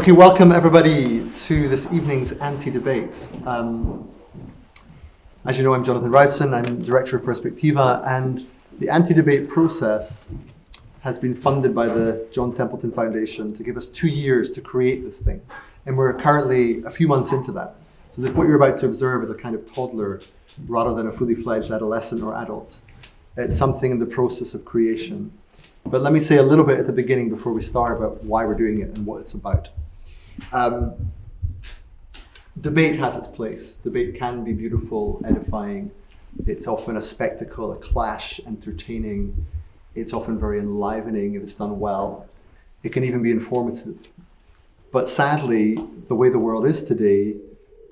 Okay, welcome everybody to this evening's Antidebate. As you know, I'm Jonathan Rowson, I'm Director of Perspectiva, and the Antidebate process has been funded by the John Templeton Foundation to give us 2 years to create this thing. And we're currently a few months into that. So that what you're about to observe is a kind of toddler rather than a fully fledged adolescent or adult. It's something in the process of creation. But let me say a little bit at the beginning before we start about why we're doing it and what it's about. Debate has its place. Debate can be beautiful, edifying. It's often a spectacle, a clash, entertaining. It's often very enlivening if it's done well. It can even be informative. But sadly, the way the world is today,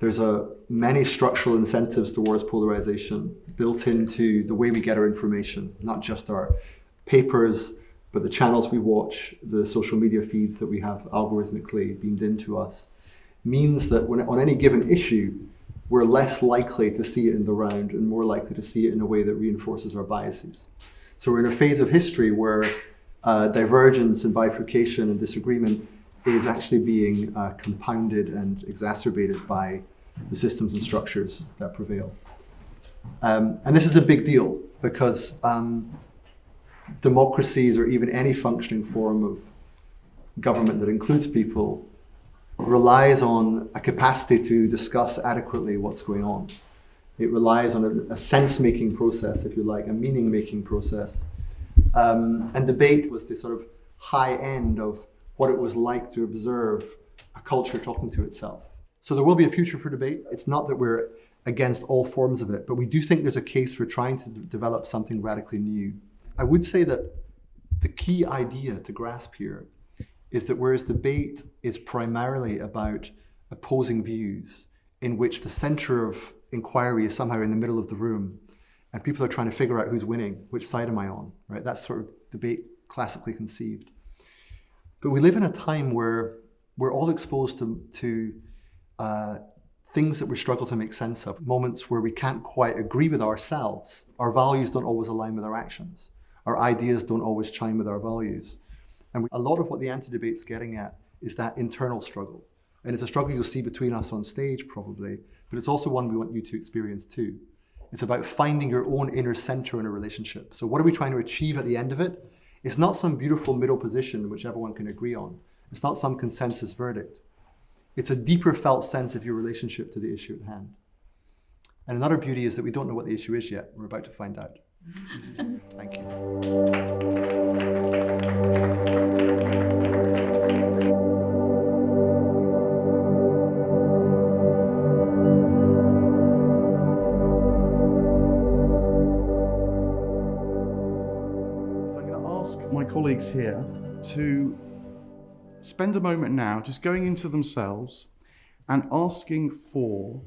there's many structural incentives towards polarization built into the way we get our information, not just our papers, but the channels we watch, the social media feeds that we have algorithmically beamed into us, means that when on any given issue, we're less likely to see it in the round and more likely to see it in a way that reinforces our biases. So we're in a phase of history where divergence and bifurcation and disagreement is actually being compounded and exacerbated by the systems and structures that prevail. And this is a big deal because democracies, or even any functioning form of government that includes people, relies on a capacity to discuss adequately what's going on. It relies on a sense-making process, if you like, a meaning-making process. And debate was the sort of high end of what it was like to observe a culture talking to itself. So there will be a future for debate. It's not that we're against all forms of it, but we do think there's a case for trying to develop something radically new. I would say that the key idea to grasp here is that whereas debate is primarily about opposing views in which the center of inquiry is somehow in the middle of the room and people are trying to figure out who's winning, which side am I on, right? That's sort of debate classically conceived. But we live in a time where we're all exposed to things that we struggle to make sense of, moments where we can't quite agree with ourselves. Our values don't always align with our actions. Our ideas don't always chime with our values. And a lot of what the anti-debate's getting at is that internal struggle. And it's a struggle you'll see between us on stage probably, but it's also one we want you to experience too. It's about finding your own inner center in a relationship. So what are we trying to achieve at the end of it? It's not some beautiful middle position which everyone can agree on. It's not some consensus verdict. It's a deeper felt sense of your relationship to the issue at hand. And another beauty is that we don't know what the issue is yet. We're about to find out. Thank you. I'm going to ask my colleagues here to spend a moment now just going into themselves and asking for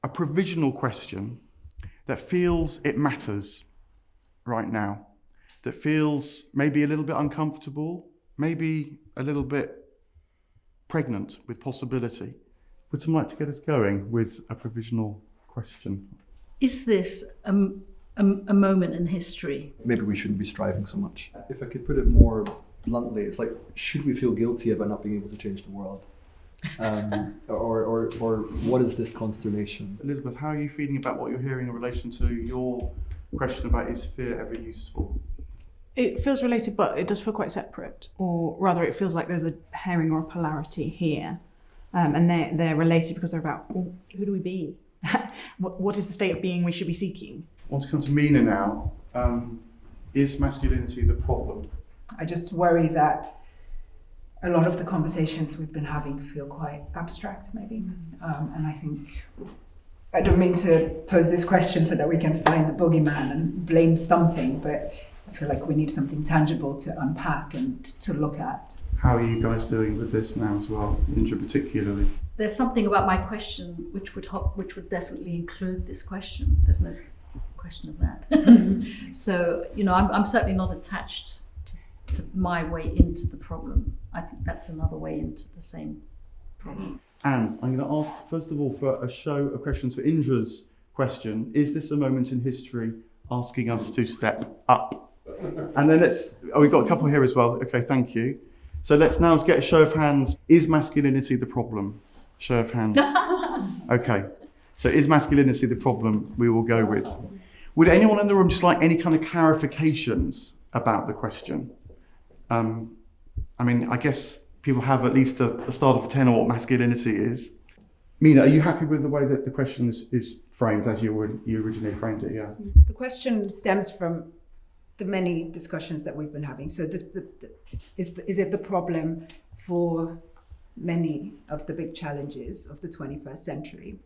a provisional question that feels it matters right now, that feels maybe a little bit uncomfortable, maybe a little bit pregnant with possibility. Would someone like to get us going with a provisional question? Is this a moment in history? Maybe we shouldn't be striving so much. If I could put it more bluntly, it's like, should we feel guilty about not being able to change the world? Or what is this consternation? Elizabeth, how are you feeling about what you're hearing in relation to your question about is fear ever useful? It feels related, but it does feel quite separate, or rather it feels like there's a pairing or a polarity here, and they're related because they're about, well, who do we be? What is the state of being we should be seeking? I want to come to Mina now. Is masculinity the problem? I just worry that a lot of the conversations we've been having feel quite abstract, maybe. And I think, I don't mean to pose this question so that we can find the boogeyman and blame something, but I feel like we need something tangible to unpack and to look at. How are you guys doing with this now as well, Indra particularly? There's something about my question which would definitely include this question. There's no question of that. So, I'm certainly not attached to my way into the problem. I think that's another way into the same problem. And I'm going to ask, first of all, for a show of questions for Indra's question. Is this a moment in history asking us to step up? And then we've got a couple here as well. Okay, thank you. So let's now get a show of hands. Is masculinity the problem? Show of hands. Okay. So is masculinity the problem we will go with? Would anyone in the room just like any kind of clarifications about the question? I mean, I guess people have at least a start of a 10 on what masculinity is. Mina, are you happy with the way that the question is framed as you originally framed it? Yeah. The question stems from the many discussions that we've been having. So is it the problem for many of the big challenges of the 21st century?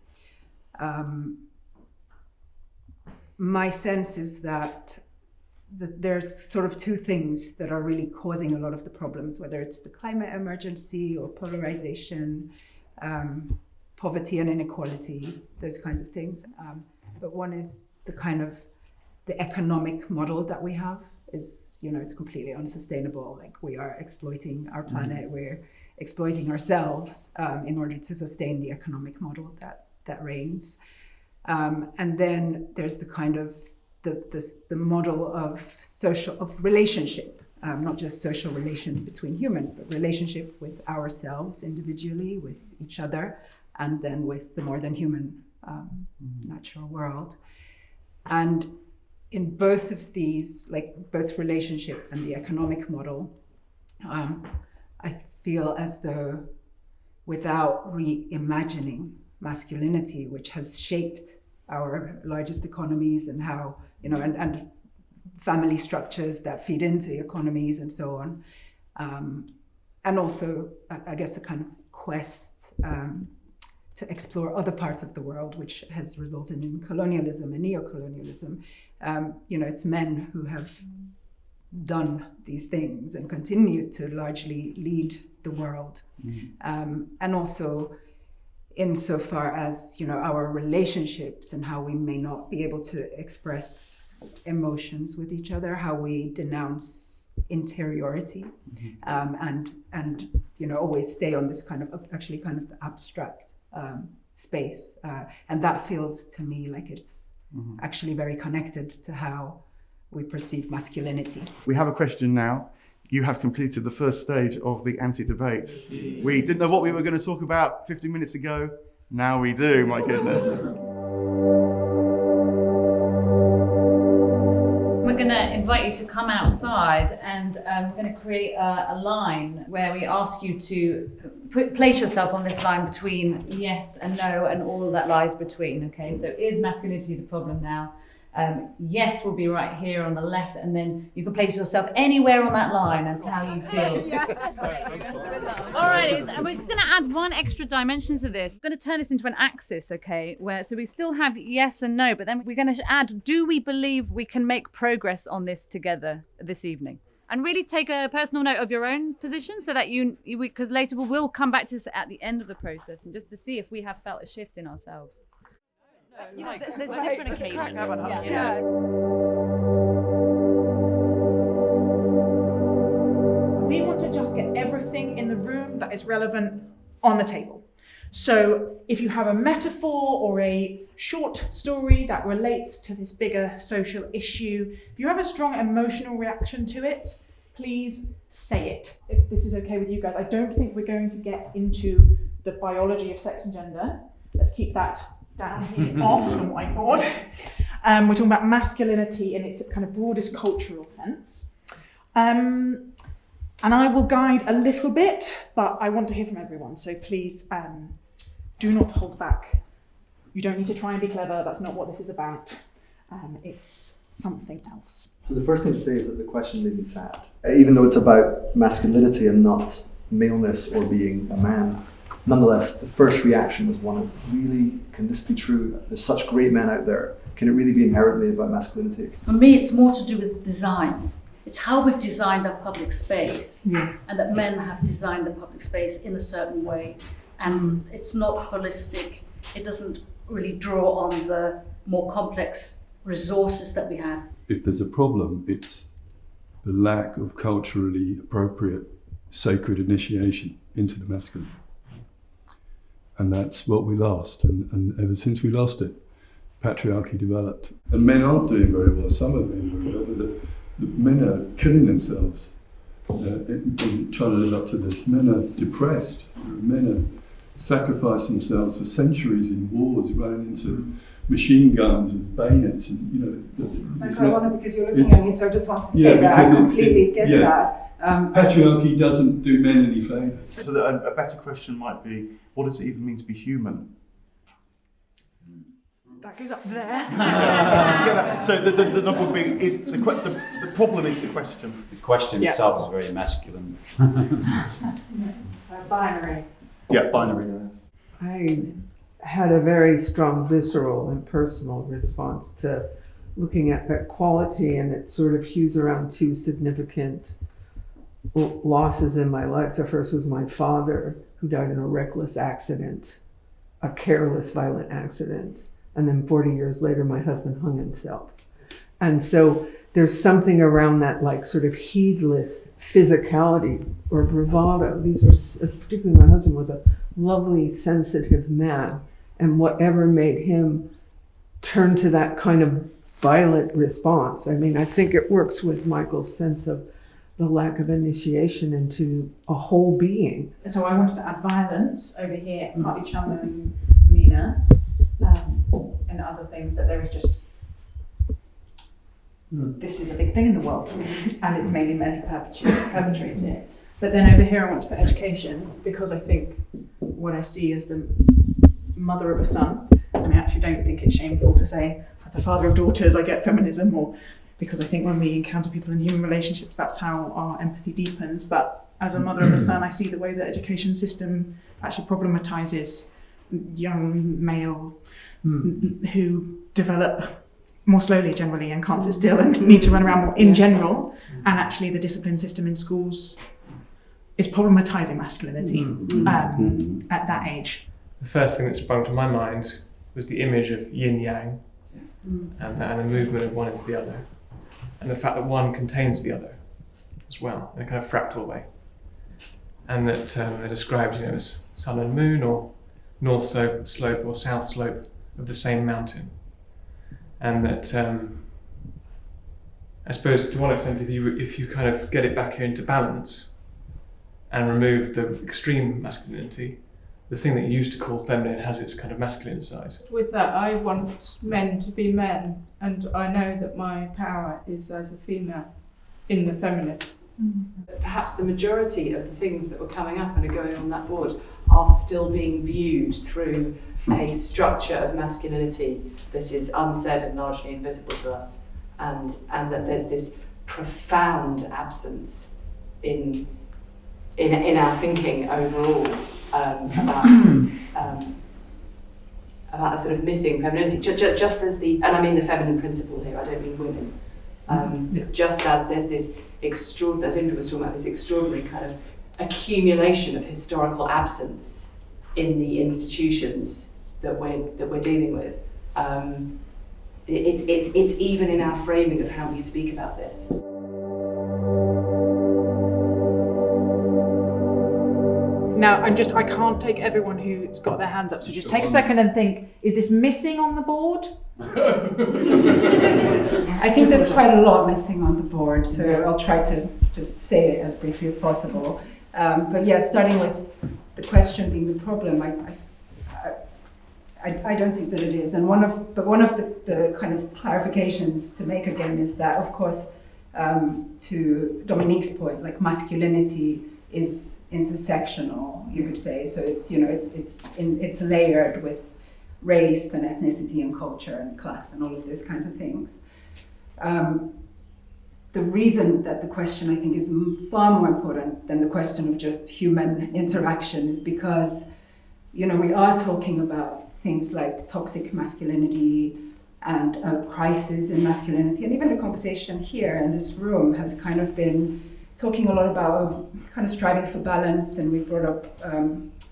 My sense is that there's sort of two things that are really causing a lot of the problems, whether it's the climate emergency or polarization, poverty and inequality, those kinds of things. But one is the economic model that we have is, it's completely unsustainable. Like, we are exploiting our planet, we're exploiting ourselves in order to sustain the economic model that reigns. And then there's the model of relationship, not just social relations between humans, but relationship with ourselves individually, with each other, and then with the more than human natural world. And in both of these, like both relationship and the economic model, I feel as though without reimagining masculinity, which has shaped our largest economies and how, and family structures that feed into economies and so on. And also, I guess, the kind of quest to explore other parts of the world, which has resulted in colonialism and neocolonialism. It's men who have done these things and continue to largely lead the world. And also, insofar as our relationships and how we may not be able to express emotions with each other, how we denounce interiority, and always stay on this kind of abstract space, and that feels to me like it's actually very connected to how we perceive masculinity. We have a question now. You have completed the first stage of the anti-debate. We didn't know what we were going to talk about 15 minutes ago. Now we do, my goodness. We're going to invite you to come outside, and we're going to create a line where we ask you to place yourself on this line between yes and no and all that lies between. Okay, so is masculinity the problem now? Yes will be right here on the left, and then you can place yourself anywhere on that line as how you feel. All right, and we're just going to add one extra dimension to this. We're going to turn this into an axis, okay? So we still have yes and no, but then we're going to add, do we believe we can make progress on this together this evening? And really take a personal note of your own position, so that because later we will come back to this at the end of the process, and just to see if we have felt a shift in ourselves. There's different occasions. Yeah. We want to just get everything in the room that is relevant on the table. So if you have a metaphor or a short story that relates to this bigger social issue, if you have a strong emotional reaction to it, please say it. If this is okay with you guys, I don't think we're going to get into the biology of sex and gender. Let's keep that down here off the whiteboard. We're talking about masculinity in its kind of broadest cultural sense. And I will guide a little bit, but I want to hear from everyone. So please do not hold back. You don't need to try and be clever. That's not what this is about. It's something else. So the first thing to say is that the question made me sad. Even though it's about masculinity and not maleness or being a man, nonetheless, the first reaction was one of, really, can this be true? There's such great men out there. Can it really be inherently about masculinity? For me, it's more to do with design. It's how we've designed our public space, and that men have designed the public space in a certain way. And it's not holistic. It doesn't really draw on the more complex resources that we have. If there's a problem, it's the lack of culturally appropriate sacred initiation into the masculine. And that's what we lost. And ever since we lost it, patriarchy developed. And men aren't doing very well. Some are doing very well, but the men are killing themselves in trying to live up to this. Men are depressed. Men are sacrificed themselves for centuries in wars, running into machine guns and bayonets, and because you're looking at me, so I just want to say that I completely get that. Patriarchy doesn't do men any favours. So that a better question might be, what does it even mean to be human? That goes up there. Forget that. So the number would be, is the problem is the question. The question itself is very masculine. Binary. Yeah, binary. I had a very strong visceral and personal response to looking at that quality, and it sort of hews around two significant losses in my life. The first was my father, who died in a reckless accident, a careless, violent accident. And then 40 years later, my husband hung himself. And so there's something around that, like, sort of heedless physicality or bravado. These are, particularly my husband was a lovely, sensitive man. And whatever made him turn to that kind of violent response. I mean, I think it works with Michael's sense of the lack of initiation into a whole being. So I wanted to add violence over here, partly Chama and Mina, and other things, that there is just, this is a big thing in the world, and it's mainly men who perpetrate it. But then over here I want to put education, because I think what I see as the mother of a son, and I actually don't think it's shameful to say, as a father of daughters, I get feminism, or because I think when we encounter people in human relationships, that's how our empathy deepens. But as a mother of a son, I see the way the education system actually problematizes young male who develop more slowly generally and can't sit still and need to run around more in general. And actually the discipline system in schools is problematizing masculinity at that age. The first thing that sprung to my mind was the image of yin-yang and the movement of one into the other, and the fact that one contains the other as well, in a kind of fractal way. And that they're described, as sun and moon, or north slope or south slope of the same mountain. And that, I suppose, to one extent, if you kind of get it back here into balance and remove the extreme masculinity, the thing that you used to call feminine has its kind of masculine side. With that, I want men to be men, and I know that my power is as a female in the feminine. Perhaps the majority of the things that were coming up and are going on that board are still being viewed through a structure of masculinity that is unsaid and largely invisible to us, and that there's this profound absence in our thinking overall about a sort of missing femininity, just as and I mean the feminine principle here, I don't mean women, just as there's this extraordinary, as Indra was talking about, this extraordinary kind of accumulation of historical absence in the institutions that we're dealing with. It's even in our framing of how we speak about this. Now, I can't take everyone who's got their hands up, so just take a second and think, is this missing on the board? I think there's quite a lot missing on the board, so I'll try to just say it as briefly as possible. But yeah, starting with the question being the problem, I don't think that it is. And one of the kind of clarifications to make again is that, of course, to Dominique's point, like masculinity is intersectional, you could say. So it's layered with race and ethnicity and culture and class and all of those kinds of things. The reason that the question, I think, is far more important than the question of just human interaction is because, we are talking about things like toxic masculinity and a crisis in masculinity, and even the conversation here in this room has kind of been talking a lot about kind of striving for balance, and we've brought up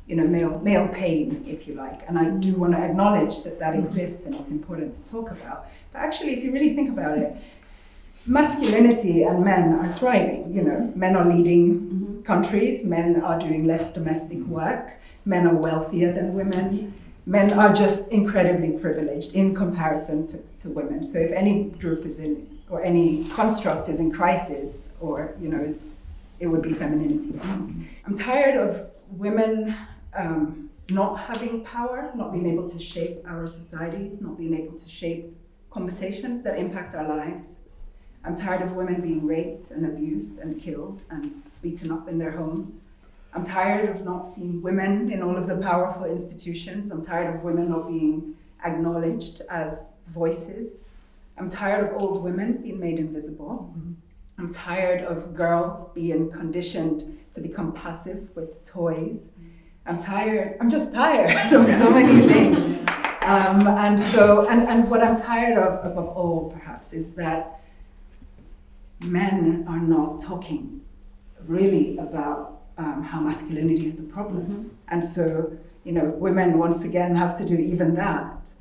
male pain, if you like, and I do want to acknowledge that exists and it's important to talk about. But actually, if you really think about it, masculinity and men are thriving. Men are leading countries, men are doing less domestic work, men are wealthier than women, men are just incredibly privileged in comparison to women. So if any group is in, or any construct is in crisis, or is it would be femininity. I'm tired of women not having power, not being able to shape our societies, not being able to shape conversations that impact our lives. I'm tired of women being raped and abused and killed and beaten up in their homes. I'm tired of not seeing women in all of the powerful institutions. I'm tired of women not being acknowledged as voices. I'm tired of old women being made invisible. I'm tired of girls being conditioned to become passive with toys. I'm just tired of so many things. And what I'm tired of above all, perhaps, is that men are not talking really about how masculinity is the problem. And so, women once again have to do even that.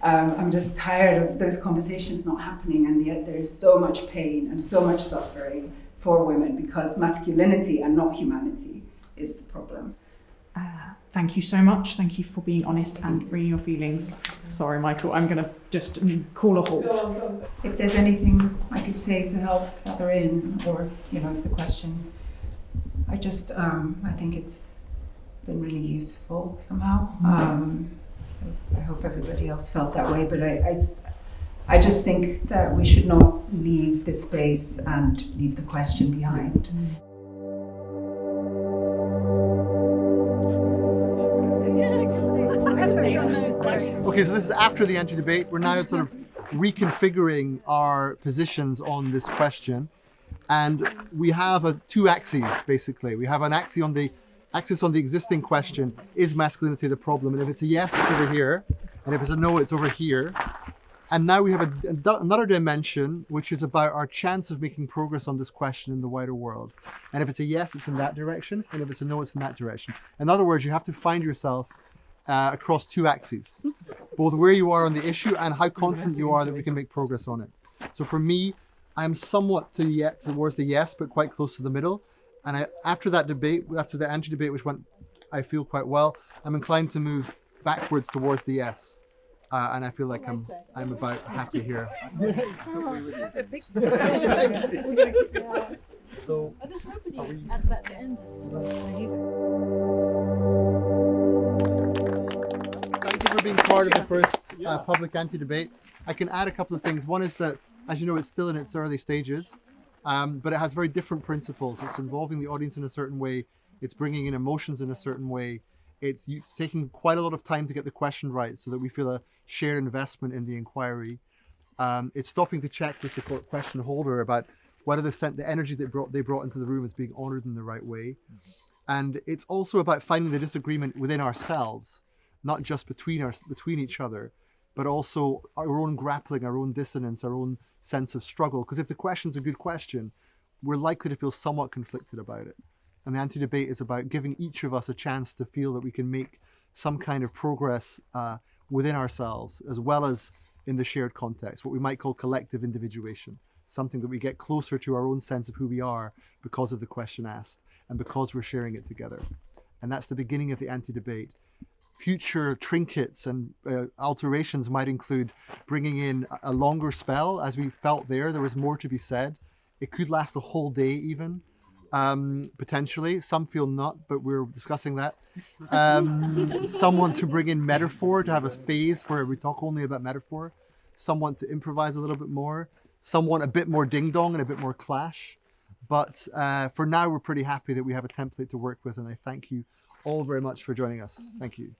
I'm just tired of those conversations not happening, and yet there is so much pain and so much suffering for women because masculinity and not humanity is the problem. Thank you so much. Thank you for being honest and bringing your feelings. Sorry, Michael, I'm going to just call a halt. If there's anything I could say to help gather in, or if the question, I think it's been really useful somehow. I hope everybody else felt that way, but I just think that we should not leave the space and leave the question behind. Okay, so this is after the Antidebate. We're now sort of reconfiguring our positions on this question. And we have two axes, basically. We have an axis on the existing question, is masculinity the problem? And if it's a yes, it's over here. And if it's a no, it's over here. And now we have another dimension, which is about our chance of making progress on this question in the wider world. And if it's a yes, it's in that direction. And if it's a no, it's in that direction. In other words, you have to find yourself across two axes, both where you are on the issue and how confident you are that we can make progress on it. So for me, I'm somewhat towards the yes, but quite close to the middle. And after that debate, after the anti-debate, which went, I feel, quite well, I'm inclined to move backwards towards the yes. And I feel like I'm about happy here. So, are we at that end? Thank you for being part of the first public anti-debate. I can add a couple of things. One is that, as you know, it's still in its early stages, but it has very different principles. It's involving the audience in a certain way. It's bringing in emotions in a certain way. It's taking quite a lot of time to get the question right so that we feel a shared investment in the inquiry. It's stopping to check with the question holder about whether the energy they brought into the room is being honored in the right way. And it's also about finding the disagreement within ourselves, not just between each other, but also our own grappling, our own dissonance, our own sense of struggle. Because if the question's a good question, we're likely to feel somewhat conflicted about it. And the anti-debate is about giving each of us a chance to feel that we can make some kind of progress within ourselves, as well as in the shared context, what we might call collective individuation, something that we get closer to our own sense of who we are because of the question asked and because we're sharing it together. And that's the beginning of the anti-debate. Future trinkets and alterations might include bringing in a longer spell. As we felt there was more to be said. It could last a whole day even. Potentially, some feel not, but we're discussing that. Someone to bring in metaphor, to have a phase where we talk only about metaphor. Someone to improvise a little bit more. Someone a bit more ding-dong and a bit more clash. But for now, we're pretty happy that we have a template to work with, and I thank you all very much for joining us. Thank you.